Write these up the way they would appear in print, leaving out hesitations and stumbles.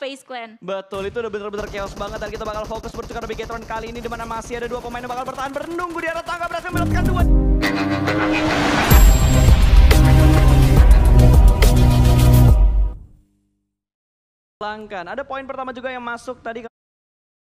FaZe Clan. Betul, itu udah bener-bener chaos banget dan kita bakal fokus bertukar Bigetron kali ini di mana masih ada 2 pemain yang bakal bertahan menunggu di arah tangga berhasil mendapatkan 2. Ada poin pertama juga yang masuk tadi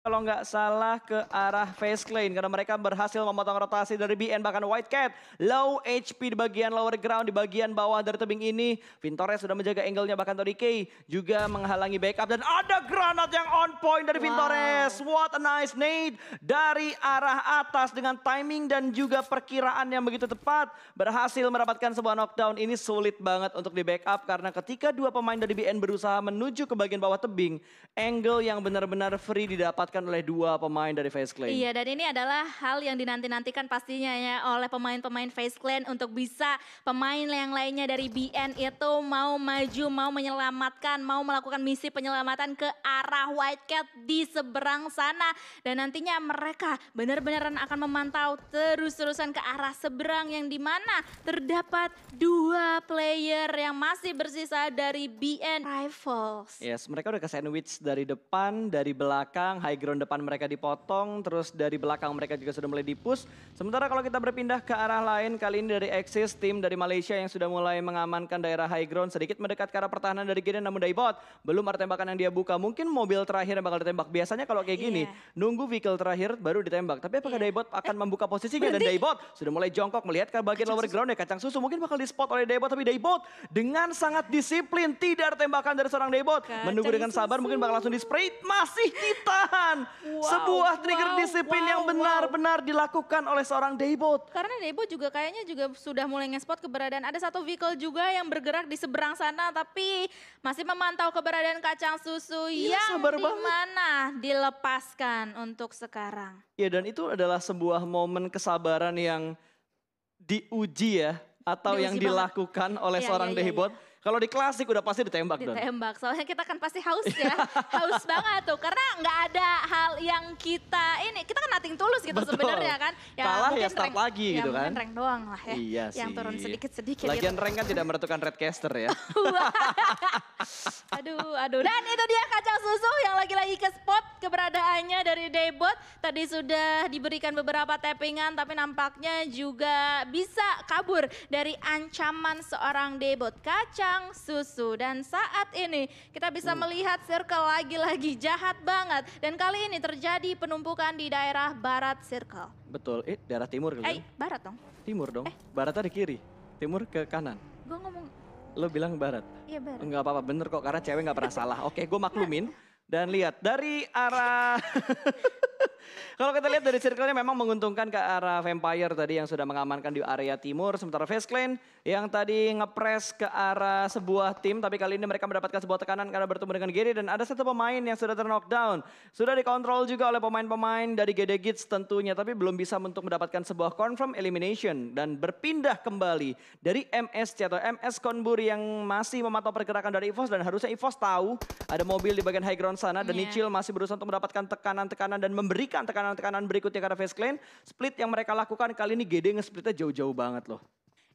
kalau nggak salah ke arah FaZe Clan karena mereka berhasil memotong rotasi dari BN bahkan White Cat low HP di bagian lower ground di bagian bawah dari tebing ini. Vintores sudah menjaga angle-nya bahkan Tony K juga menghalangi backup dan ada granat yang on point dari Vintores. What a nice nade dari arah atas dengan timing dan juga perkiraan yang begitu tepat berhasil mendapatkan sebuah knockdown. Ini sulit banget untuk di backup karena ketika 2 pemain dari BN berusaha menuju ke bagian bawah tebing, angle yang benar-benar free didapat oleh 2 pemain dari FaZe Clan. Iya, dan ini adalah hal yang dinanti-nantikan pastinya ya oleh pemain-pemain FaZe Clan untuk bisa pemain yang lainnya dari BN itu mau maju, mau menyelamatkan, mau melakukan misi penyelamatan ke arah White Cat di seberang sana. Dan nantinya mereka benar-benar akan memantau terus-terusan ke arah seberang yang dimana terdapat 2 player yang masih bersisa dari BN Rivals. Yes, mereka udah ke sandwich dari depan, dari belakang, high ground depan mereka dipotong, terus dari belakang mereka juga sudah mulai dipush. Sementara kalau kita berpindah ke arah lain, kali ini dari Axis, tim dari Malaysia yang sudah mulai mengamankan daerah high ground, sedikit mendekat ke arah pertahanan dari Gideon namun Daibot belum ada tembakan yang dia buka. Mungkin mobil terakhir yang bakal ditembak. Biasanya kalau kayak gini, nunggu vehicle terakhir baru ditembak. Tapi apakah Daibot akan membuka posisinya? Dan Daibot sudah mulai jongkok melihat ke bagian lower ground ya, kacang susu mungkin bakal di-spot oleh Daibot. Tapi Daibot dengan sangat disiplin, tidak ada tembakan dari seorang Daibot. Menunggu dengan sabar, mungkin bakal langsung di-spray, masih ditahan. Sebuah trigger disiplin yang benar-benar dilakukan oleh seorang Daibot. Karena Daibot juga kayaknya juga sudah mulai nge-spot keberadaan. Ada 1 vehicle juga yang bergerak di seberang sana tapi masih memantau keberadaan kacang susu yang dimana dilepaskan untuk sekarang. Ya, dan itu adalah sebuah momen kesabaran yang diuji ya atau yang dilakukan oleh seorang Daibot. Kalau di klasik udah pasti ditembak dong. Ditembak, soalnya kita kan pasti haus ya. Haus banget tuh, karena nggak ada hal yang kita kan nating tulus gitu sebenarnya kan. Ya, kalah ya start rank, lagi gitu kan. Mungkin rank doang lah ya. Iya yang sih. turun sedikit-sedikit Lagian gitu. rank kan tidak menentukan redcaster ya. aduh. Dan itu dia kacang susu yang lagi-lagi ke spot keberadaannya dari Daibot. Tadi sudah diberikan beberapa tappingan tapi nampaknya juga bisa kabur dari ancaman seorang Daibot. Kacang susu, dan saat ini kita bisa melihat circle lagi-lagi jahat banget dan kali ini terjadi penumpukan di daerah barat circle. Betul, daerah timur kan? Barat dong. Timur dong, barat ada kiri, timur ke kanan. Gue ngomong. Lo bilang barat? Iya barat. Enggak apa-apa, bener kok karena cewek gak pernah salah. Oke, gue maklumin. Dan lihat dari arah kalau kita lihat dari circle-nya memang menguntungkan ke arah Vampire tadi yang sudah mengamankan di area timur. Sementara FaZe Clan yang tadi ngepres ke arah sebuah tim. Tapi kali ini mereka mendapatkan sebuah tekanan karena bertemu dengan GD. Dan ada 1 pemain yang sudah ter-knockdown. Sudah dikontrol juga oleh pemain-pemain dari GD Gits tentunya. Tapi belum bisa untuk mendapatkan sebuah confirm elimination. Dan berpindah kembali dari MSC atau MS Konburi yang masih memantau pergerakan dari EVOS. Dan harusnya EVOS tahu ada mobil di bagian high ground sana. Dan Nichil masih berusaha untuk mendapatkan tekanan-tekanan dan memberikan tekanan-tekanan berikutnya karena FaZe Clan. Split yang mereka lakukan kali ini GD nge-splitnya jauh-jauh banget loh.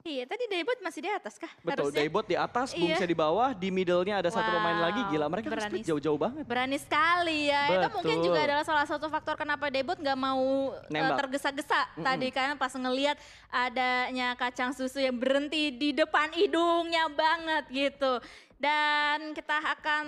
Iya, tadi Daibot masih di atas kah? Betul, harusnya? Daibot di atas, Bungsa di bawah, di middle-nya ada 1 pemain lagi. Gila, mereka split jauh-jauh banget. Berani sekali ya, itu mungkin juga adalah salah satu faktor kenapa Daibot gak mau tergesa-gesa tadi. Karena pas ngelihat adanya kacang susu yang berhenti di depan hidungnya banget gitu. Dan kita akan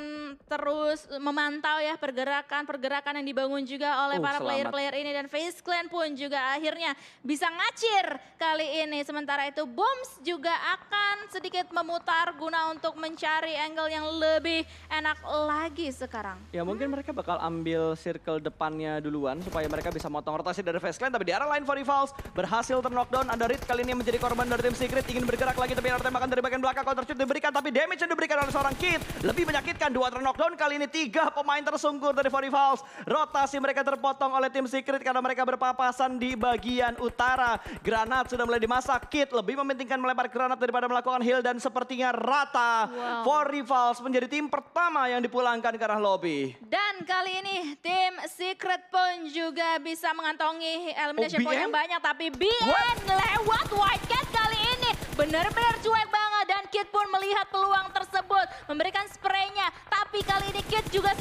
terus memantau ya pergerakan yang dibangun juga oleh para player-player ini. Dan FaZe Clan pun juga akhirnya bisa ngacir kali ini. Sementara itu Boms juga akan sedikit memutar guna untuk mencari angle yang lebih enak lagi sekarang. Ya mungkin mereka bakal ambil circle depannya duluan supaya mereka bisa motong rotasi dari FaZe Clan. Tapi di arah line for Rivals berhasil ter-knockdown. Ada Reed kali ini menjadi korban dari tim Secret. Ingin bergerak lagi tapi ada tembakan dari bagian belakang. Counter shoot diberikan tapi damage yang diberikan oleh seorang Kid lebih menyakitkan. 2 ter-knockdown kali ini 3 pemain tersungkur dari Rivals. Rotasi mereka terpotong oleh tim Secret karena mereka berpapasan di bagian utara. Granat sudah mulai dimasak. Kid lebih mementingkan melempar granat daripada melakukan heal dan sepertinya rata. Rivals menjadi tim pertama yang dipulangkan ke arah lobby. Dan kali ini tim Secret pun juga bisa mengantongi elimination point yang banyak. Tapi BN lewat White Cat kali ini benar-benar cuek banget. Dan Kid pun melihat peluang tersebut, memberikan spraynya. Tapi kali ini Kid juga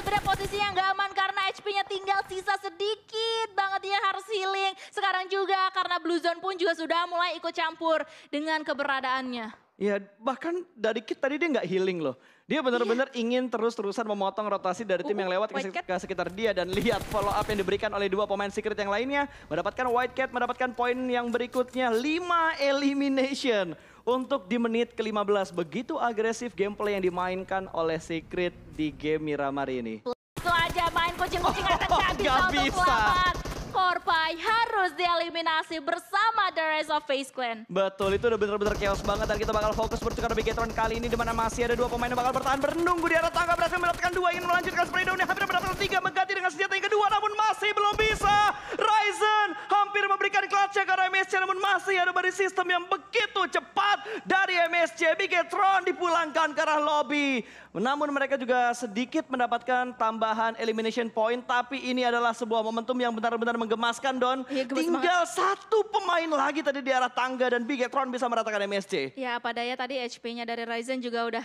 waktunya tinggal sisa sedikit banget dia harus healing. Sekarang juga karena Blue Zone pun juga sudah mulai ikut campur dengan keberadaannya. Ya bahkan dari Kit tadi dia nggak healing loh. Dia benar-benar ingin terus-terusan memotong rotasi dari tim yang lewat ke sekitar dia. Dan lihat follow up yang diberikan oleh dua pemain secret yang lainnya. Mendapatkan White Cat, mendapatkan poin yang berikutnya 5 elimination. Untuk di menit ke-15, begitu agresif gameplay yang dimainkan oleh Secret di game Miramar ini. Langsung aja main kucing-kucing akan gak bisa untuk selamat. Korpai harus dieliminasi bersama The Rise of FaZe Clan. Betul, itu udah bener-bener chaos banget dan kita bakal fokus bertukar Bigetron kali ini dimana masih ada dua pemain yang bakal bertahan menunggu di arah tangga, berhasil mendapatkan 2, ingin melanjutkan spray down-nya, hampir mendapatkan 3, mengganti dengan senjata yang kedua namun masih belum bisa. Ryzen hampir memberikan clutch ke arah MSC namun masih ada body system yang begitu cepat dari MSC. Bigetron dipulangkan ke arah lobby. Namun mereka juga sedikit mendapatkan tambahan elimination point, tapi ini adalah sebuah momentum yang benar-benar menggemaskan, Don. Ya, tinggal satu pemain lagi tadi di arah tangga dan Bigetron bisa meratakan MSC. Ya apa daya tadi HP-nya dari Ryzen juga udah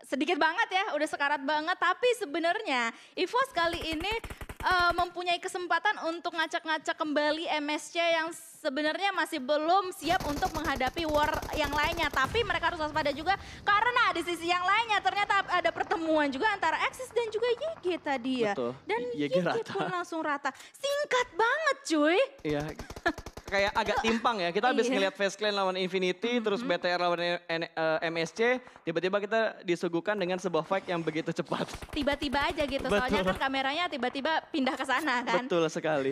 sedikit banget ya, udah sekarat banget. Tapi sebenarnya EVOS kali ini mempunyai kesempatan untuk ngacak-ngacak kembali MSC yang sebenarnya masih belum siap untuk menghadapi war yang lainnya. Tapi mereka harus waspada juga karena di sisi yang lainnya ternyata ada pertemuan juga antara Axis dan juga YG tadi ya. Betul. Dan YG pun langsung rata. Singkat banget cuy. Iya. Kayak agak timpang ya, kita habis ngeliat FaZe Clan lawan Infinity, terus BTR lawan MSC, tiba-tiba kita disuguhkan dengan sebuah fight yang begitu cepat. Tiba-tiba aja gitu, soalnya kan kameranya tiba-tiba pindah ke sana kan. Betul sekali.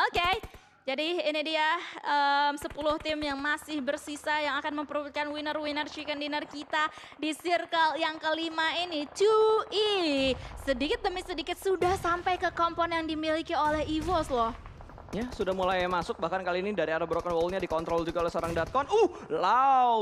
Oke. Jadi ini dia 10 tim yang masih bersisa yang akan memperebutkan winner-winner chicken dinner kita di circle yang kelima ini. 2E. Sedikit demi sedikit sudah sampai ke kompon yang dimiliki oleh EVOS loh. Ya, sudah mulai masuk, bahkan kali ini dari arah broken wall-nya dikontrol juga oleh seorang Datcon.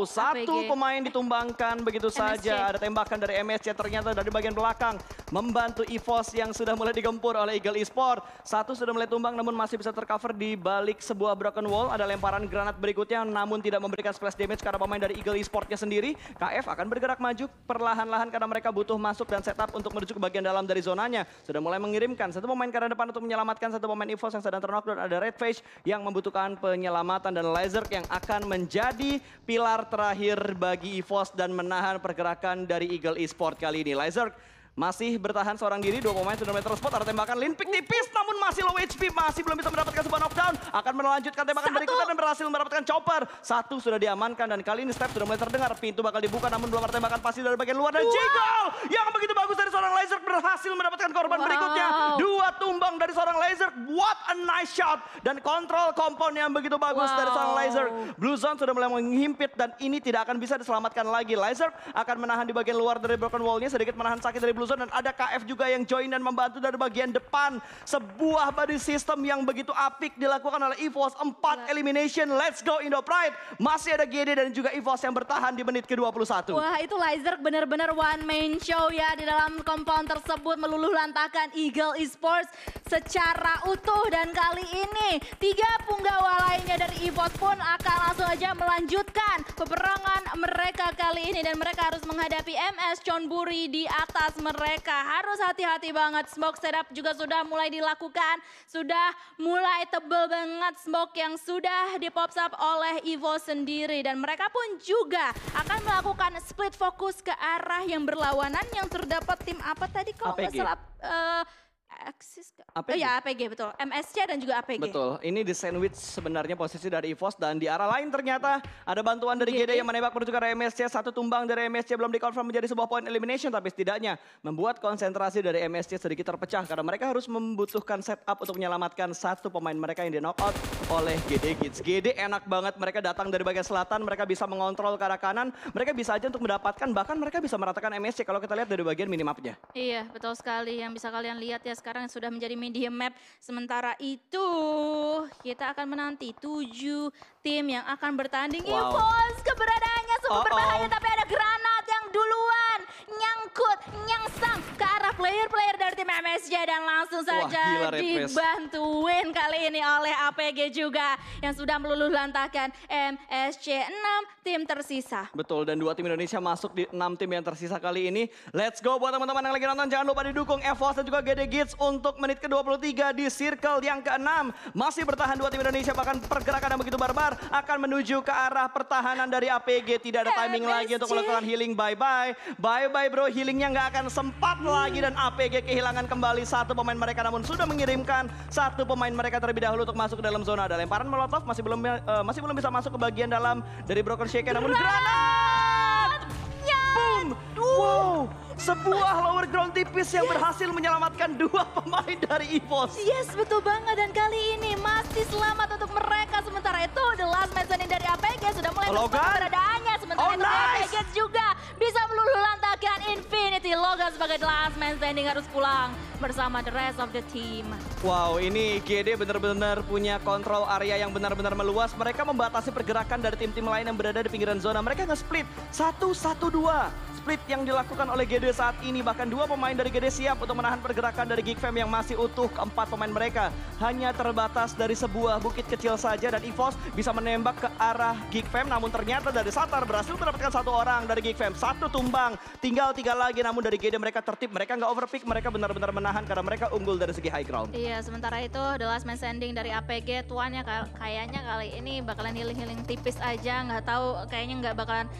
Satu pemain ditumbangkan begitu saja. Ada tembakan dari MSC ternyata dari bagian belakang. Membantu EVOS yang sudah mulai digempur oleh Eagle Esport. Satu sudah mulai tumbang namun masih bisa tercover di balik sebuah broken wall. Ada lemparan granat berikutnya namun tidak memberikan splash damage karena pemain dari Eagle Esport-nya sendiri. KF akan bergerak maju perlahan-lahan karena mereka butuh masuk dan setup untuk menuju ke bagian dalam dari zonanya. Sudah mulai mengirimkan satu pemain ke arah depan untuk menyelamatkan satu pemain EVOS yang sedang terknockdown. Ada Red Phase yang membutuhkan penyelamatan dan Lazerk yang akan menjadi pilar terakhir bagi EVOS dan menahan pergerakan dari Eagle Esport kali ini. Lazerk masih bertahan seorang diri, dua pemain sudah mulai terspot, ada tembakan Linpick tipis namun masih low HP, masih belum bisa mendapatkan sebuah knockdown. Akan melanjutkan tembakan berikutnya dan berhasil mendapatkan chopper. Satu sudah diamankan dan kali ini step sudah mulai terdengar, pintu bakal dibuka namun belum ada tembakan pasti dari bagian luar. Dan Jiggle yang begitu bagus dari seorang Lazerk berhasil mendapatkan korban berikutnya. Dua tumbang dari seorang Lazerk, what a nice shot. Dan kontrol kompon yang begitu bagus dari seorang Lazerk. Blue Zone sudah mulai menghimpit dan ini tidak akan bisa diselamatkan lagi. Lazerk akan menahan di bagian luar dari broken wall-nya, sedikit menahan sakit dari Blue Zone. Dan ada KF juga yang join dan membantu dari bagian depan. Sebuah body system yang begitu apik dilakukan oleh EVOS. 4 elimination, let's go Indo Pride. Masih ada GD dan juga EVOS yang bertahan di menit ke-21. Wah, itu Lazerk benar-benar one main show ya di dalam compound tersebut, meluluh lantakan Eagle Esports secara utuh. Dan kali ini 3 punggawa lainnya dari EVOS pun akan langsung aja melanjutkan peperangan mereka kali ini. Dan mereka harus menghadapi MS Chonburi di atas mereka. Harus hati-hati banget, smoke setup juga sudah mulai dilakukan. Sudah mulai tebel banget smoke yang sudah dipop up oleh EVOS sendiri. Dan mereka pun juga akan melakukan split fokus ke arah yang berlawanan yang terdapat tim apa tadi kalau nggak salah. Axis APG. Ya APG betul, MSC dan juga APG. Betul, ini di sandwich sebenarnya posisi dari EVOS dan di arah lain ternyata ada bantuan dari GD yang menembak menuju ke arah MSC. Satu tumbang dari MSC belum dikonfirm menjadi sebuah point elimination, tapi setidaknya membuat konsentrasi dari MSC sedikit terpecah karena mereka harus membutuhkan setup untuk menyelamatkan satu pemain mereka yang di knockout oleh GD Kids. GD enak banget, mereka datang dari bagian selatan, mereka bisa mengontrol ke arah kanan, mereka bisa aja untuk mendapatkan, bahkan mereka bisa meratakan MSC kalau kita lihat dari bagian minimapnya. Iya betul sekali, yang bisa kalian lihat ya sekarang sudah menjadi medium map. Sementara itu kita akan menanti 7 tim yang akan bertanding. EVOS keberadaannya sungguh berbahaya, tapi ada granat yang duluan nyangkut, nyangsang ke arah player-player dari tim MSJ dan langsung saja dibantuin kali ini oleh APG juga yang sudah meluluhlantahkan MSC 6 tim tersisa. Betul, dan 2 tim Indonesia masuk di 6 tim yang tersisa kali ini. Let's go buat teman-teman yang lagi nonton, jangan lupa didukung EVOS dan juga GD Gits untuk menit ke-23 di circle yang ke-6. Masih bertahan 2 tim Indonesia, bahkan pergerakan yang begitu barbar akan menuju ke arah pertahanan dari APG. Tidak ada timing lagi untuk melakukan healing, bye-bye. Bye-bye bro, healingnya nggak akan sempat lagi dan APG kehilangan kembali 1 pemain mereka, namun sudah mengirimkan 1 pemain mereka terlebih dahulu untuk masuk ke dalam zona. Ada lemparan molotov, masih belum bisa masuk ke bagian dalam dari Broken Shake, namun granat! Boom! Wow! Sebuah lower ground tipis yang berhasil menyelamatkan 2 pemain dari EVOS. Yes, betul banget, dan kali ini masih selamat untuk mereka. Sementara itu The Last Man Standing dari APG sudah mulai membuka keberadaannya. Sementara itu APG juga bisa meluluhlantahkan Infinity. Logan sebagai The Last Man Standing harus pulang bersama the rest of the team. Wow, ini GD benar-benar punya kontrol area yang benar-benar meluas. Mereka membatasi pergerakan dari tim-tim lain yang berada di pinggiran zona. Mereka nge-split 1-1-2. Split yang dilakukan oleh GD saat ini. Bahkan 2 pemain dari GD siap untuk menahan pergerakan dari Geek Fam yang masih utuh. 4 pemain mereka hanya terbatas dari sebuah bukit kecil saja. Dan EVOS bisa menembak ke arah Geek Fam. Namun ternyata dari Satar berhasil mendapatkan 1 orang dari Geek Fam. 1 tumbang, tinggal 3 lagi. Namun dari GD mereka tertib, mereka nggak overpick. Mereka benar-benar menahan karena mereka unggul dari segi high ground. Iya, sementara itu The Last Man Standing dari APG tuannya kayaknya kali ini bakalan healing-healing tipis aja. Nggak tahu, kayaknya nggak bakalan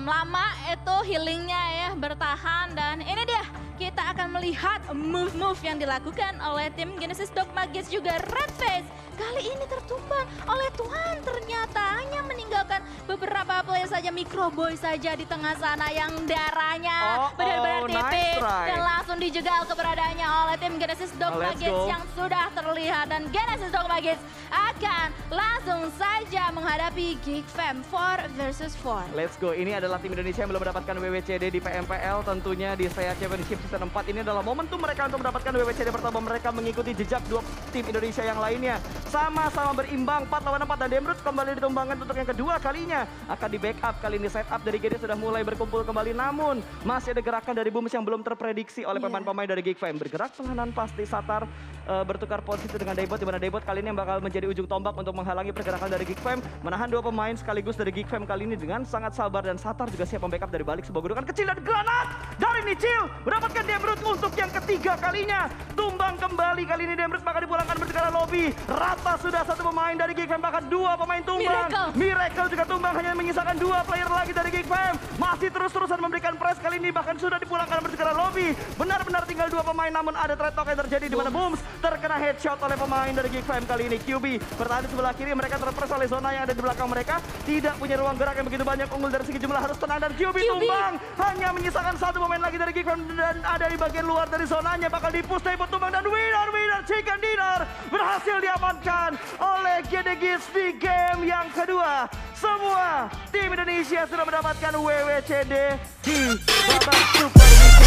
lama itu healingnya ya, bertahan. Dan ini dia, kita akan melihat move-move yang dilakukan oleh tim Genesis Dogma Gits juga Red Face. Kali ini tertumbang oleh Tuhan, ternyata hanya meninggalkan beberapa player saja, Microboy saja di tengah sana yang darahnya benar-benar tipis. Dan langsung dijegal keberadaannya oleh tim Genesis Dogma Gits yang sudah terlihat. Dan Genesis Dogma Gits akan langsung saja menghadapi Geek Fam 4 versus 4. Let's go, ini adalah tim Indonesia yang belum mendapatkan WWCD di PMPL. Tentunya di Saya Championship Season 4 ini adalah momentum mereka untuk mendapatkan WWCD pertama. Mereka mengikuti jejak 2 tim Indonesia yang lainnya. Sama-sama berimbang 4 lawan 4 dan Demrut kembali ditumbangkan untuk yang kedua kalinya. Akan di backup, kali ini setup dari GD sudah mulai berkumpul kembali. Namun masih ada gerakan dari Booms yang belum terprediksi oleh pemain-pemain dari Geek Fam. Bergerak perlahan pasti Satar bertukar posisi dengan Daebot, di mana Daebot kali ini yang bakal menjadi ujung tombak untuk menghalangi pergerakan dari Geek Fam. Menahan 2 pemain sekaligus dari Geek Fam kali ini dengan sangat sabar, dan Satar juga siap membackup dari balik sebuah gundukan kecil, dan granat dari Nichil mendapatkan Demrut untuk yang ketiga kalinya. Tumbang kembali, kali ini Demrut bakal dipulangkan berkala lobby. Rata sudah 1 pemain dari Geek Fam, bahkan 2 pemain tumbang. Miracle juga tumbang, hanya menyisakan 2 player lagi dari Geek Fam. Masih terus-terusan memberikan press, kali ini bahkan sudah dipulangkan berkala lobby. Benar-benar tinggal 2 pemain, namun ada trade talk yang terjadi di mana Booms terkena headshot oleh pemain dari Geek Fam. Kali ini QB bertahan di sebelah kiri, mereka terpress oleh zona yang ada di belakang mereka. Tidak punya ruang gerak yang begitu banyak, unggul dari segi jumlah, harus tenang, dan QB tumbang. Hanya menyisakan 1 pemain lagi dari Geek Fam dan ada di bagian luar dari zonanya, bakal dipush Daebot tumbang, dan winner chicken dinner berhasil diamankan oleh GD Gits di game yang kedua. Semua tim Indonesia sudah mendapatkan WWCD di babak Super Weekend.